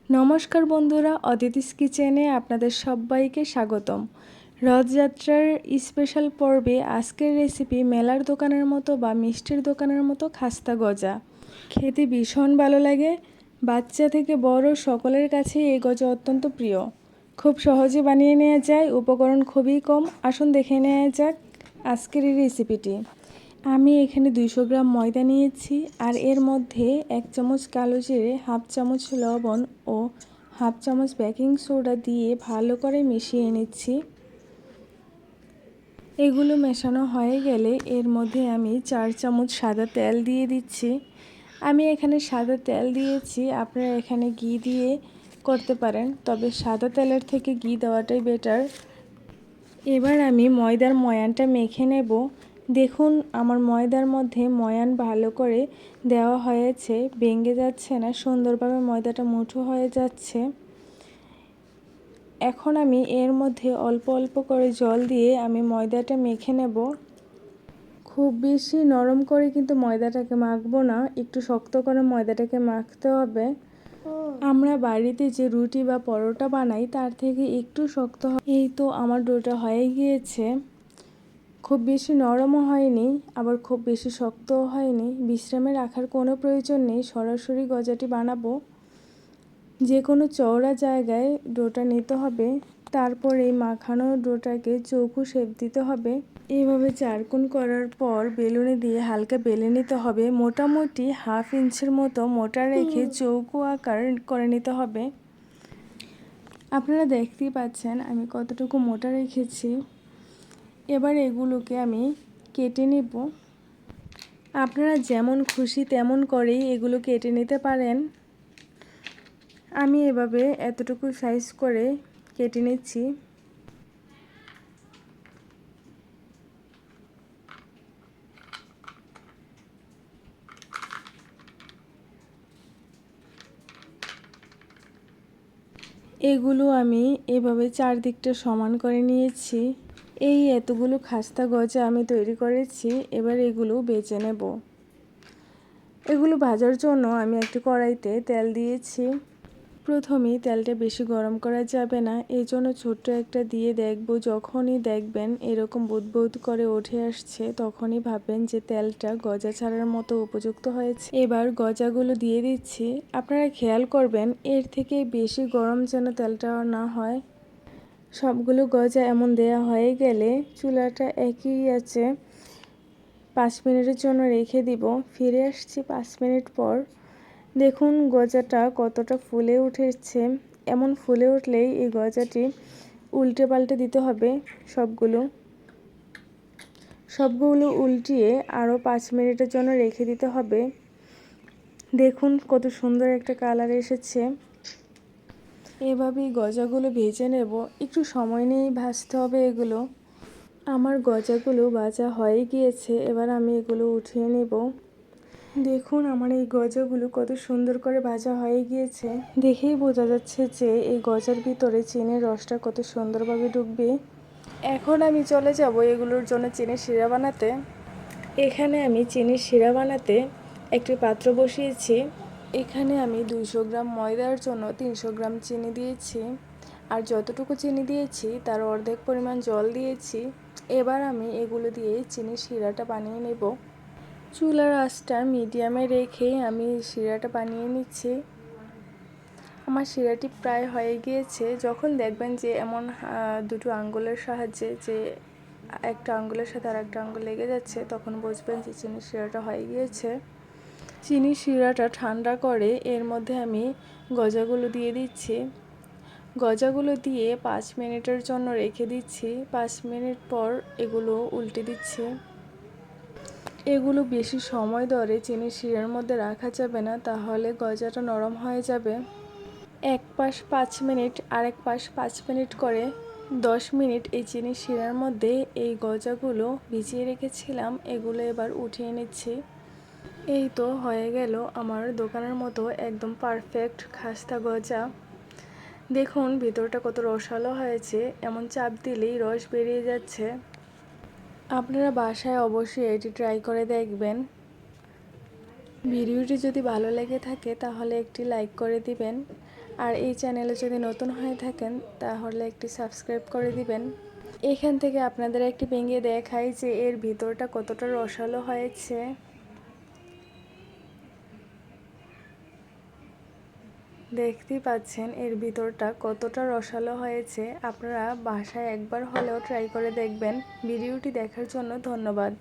নমস্কার বন্ধুরা, অদিতিস কিচেনে আপনাদের সবাইকে স্বাগতম। রথযাত্রার স্পেশাল পর্বে আজকের রেসিপি মেলার দোকানের মতো বা মিষ্টির দোকানের মতো খাস্তা গজা। খেতে ভীষণ ভালো লাগে, বাচ্চা থেকে বড় সকলের কাছেই এই গজা অত্যন্ত প্রিয়। খুব সহজে বানিয়ে নেওয়া যায়, উপকরণ খুবই কম। আসুন দেখে নেওয়া যাক আজকের এই রেসিপিটি। আমি এখানে 200 গ্রাম ময়দা নিয়েছি, আর এর মধ্যে 1 চামচ কালো জিরে, হাফ চামচ লবণ ও হাফ চামচ বেকিং সোডা দিয়ে ভালো করে মিশিয়ে নিচ্ছি। এগুলো মেশানো হয়ে গেলে এর মধ্যে আমি 4 চামচ সাদা তেল দিয়ে দিচ্ছি। আমি এখানে সাদা তেল দিয়েছি, আপনারা এখানে ঘি দিয়ে করতে পারেন, তবে সাদা তেলের থেকে ঘি দেওয়াটাই বেটার। এবার আমি ময়দার ময়ানটা মেখে নেব। দেখুন আমার ময়দার মধ্যে ময়ান ভালো করে দেওয়া হয়েছে, ভেঙে যাচ্ছে না, সুন্দরভাবে ময়দাটা মুঠো হয়ে যাচ্ছে। এখন আমি এর মধ্যে অল্প অল্প করে জল দিয়ে আমি ময়দাটা মেখে নেব। খুব বেশি নরম করে কিন্তু ময়দাটাকে মাখবো না, একটু শক্ত করে ময়দাটাকে মাখতে হবে। আমরা বাড়িতে যে রুটি বা পরোটা বানাই তার থেকে একটু শক্ত হয়। এই তো আমার ডোটা হয়ে গিয়েছে, খুব বেশি নরমও হয়নি আবার খুব বেশি শক্তও হয়নি। বিশ্রামে রাখার কোনো প্রয়োজন নেই, সরাসরি গজাটি বানাবো। যে কোনো চওড়া জায়গায় ডোটা নিতে হবে, তারপর এই মাখানো ডোটাকে চৌকো শেপ দিতে হবে। এইভাবে চারকোণ করার পর বেলুনি দিয়ে হালকা বেলে নিতে হবে। মোটামুটি হাফ ইঞ্চির মতো মোটা রেখে চৌকো আকার করে নিতে হবে। আপনারা দেখতেই পাচ্ছেন আমি কতটুকু মোটা রেখেছি। এবার এগুলোকে আমি কেটে নেব। আপনারা যেমন খুশি তেমন করেই এগুলো কেটে নিতে পারেন। আমি এভাবে এতটুকু সাইজ করে কেটে নিচ্ছি। এগুলো আমি এভাবে চারদিকটা সমান করে নিয়েছি। এই এতগুলো খাস্তা গজা আমি তৈরি করেছি। এবার এগুলো বেজে নেব। এগুলো ভাজার জন্য আমি একটি কড়াইতে তেল দিয়েছি। প্রথমেই তেলটা বেশি গরম করা যাবে না, এই জন্য ছোট্ট একটা দিয়ে দেখব। যখনই দেখবেন এরকম বুদবুদ করে উঠে আসছে, তখনই ভাববেন যে তেলটা গজা ছাড়ার মতো উপযুক্ত হয়েছে। এবার গজাগুলো দিয়ে দিচ্ছি। আপনারা খেয়াল করবেন এর থেকে বেশি গরম যেন তেলটা না হয়। সবগুলো গজা এমন দেয়া হয়ে গেলে চুলাটা একই আছে 5 মিনিটের জন্য রেখে দিব। ফিরে আসছি 5 মিনিট পর। দেখুন গজাটা কতটা ফুলে উঠেছে। এমন ফুলে উঠলেই এই গজাটি উল্টে পাল্টে দিতে হবে। সবগুলো উল্টিয়ে আরও 5 মিনিটের জন্য রেখে দিতে হবে। দেখুন কত সুন্দর একটা কালার এসেছে। এভাবেই গজাগুলো ভেজে নেব, একটু সময় নিয়েই ভাজতে হবে এগুলো। আমার গজাগুলো ভাজা হয়ে গিয়েছে, এবার আমি এগুলো উঠিয়ে নেব। দেখুন আমার এই গজাগুলো কত সুন্দর করে ভাজা হয়ে গিয়েছে। দেখেই বোঝা যাচ্ছে যে এই গজার ভিতরে চিনির রসটা কত সুন্দরভাবে ঢুকবে। এখন আমি চলে যাব এগুলোর জন্য চিনির শিরা বানাতে। এখানে আমি চিনির শিরা বানাতে একটি পাত্র বসিয়েছি। এখানে আমি 200 গ্রাম ময়দার জন্য 300 গ্রাম চিনি দিয়েছি, আর যতটুকু চিনি দিয়েছি তার অর্ধেক পরিমাণ জল দিয়েছি। এবার আমি এগুলো দিয়ে চিনির শিরাটা বানিয়ে নেব। চুলার আঁচটা মিডিয়ামে রেখে আমি শিরাটা বানিয়ে নিচ্ছি। আমার শিরাটি প্রায় হয়ে গিয়েছে। যখন দেখবেন যে এমন দুটো আঙ্গুলের সাহায্যে যে একটা আঙ্গুলের সাথে আর একটা আঙ্গুল লেগে যাচ্ছে, তখন বুঝবেন যে চিনির শিরাটা হয়ে গিয়েছে। চিনির শিরাটা ঠান্ডা করে এর মধ্যে আমি গজাগুলো দিয়ে দিচ্ছি। গজাগুলো দিয়ে 5 মিনিটের জন্য রেখে দিচ্ছি। 5 মিনিট পর এগুলো উল্টে দিচ্ছি। এগুলো বেশি সময় ধরে চিনির শিরার মধ্যে রাখা যাবে না, তাহলে গজাটা নরম হয়ে যাবে। এক পাশ 5 মিনিট আরেক পাশ 5 মিনিট করে 10 মিনিট এই চিনির শিরার মধ্যে এই গজাগুলো ভিজিয়ে রেখেছিলাম, এগুলো এবার উঠিয়ে নিচ্ছি। এই তো হয়ে গেল আমার দোকানের মতো একদম পারফেক্ট খাস্তা গজা। দেখুন ভিতরটা কত রসালো হয়েছে, এমন চাপ দিলেই রস বেরিয়ে যাচ্ছে। আপনারা বাসায় অবশ্যই এটি ট্রাই করে দেখবেন। ভিডিওটি যদি ভালো লেগে থাকে তাহলে একটি লাইক করে দিবেন, আর এই চ্যানেলে যদি নতুন হয়ে থাকেন তাহলে একটি সাবস্ক্রাইব করে দিবেন। এখান থেকে আপনাদের একটি ভেঙে দেখাই যে এর ভিতরটা কতটা রসালো হয়েছে। দেখতেই পাচ্ছেন এর ভিতরটা কতটা রসালো হয়েছে। আপনারা বাসায় একবার হলেও ট্রাই করে দেখবেন। ভিডিওটি দেখার জন্য ধন্যবাদ।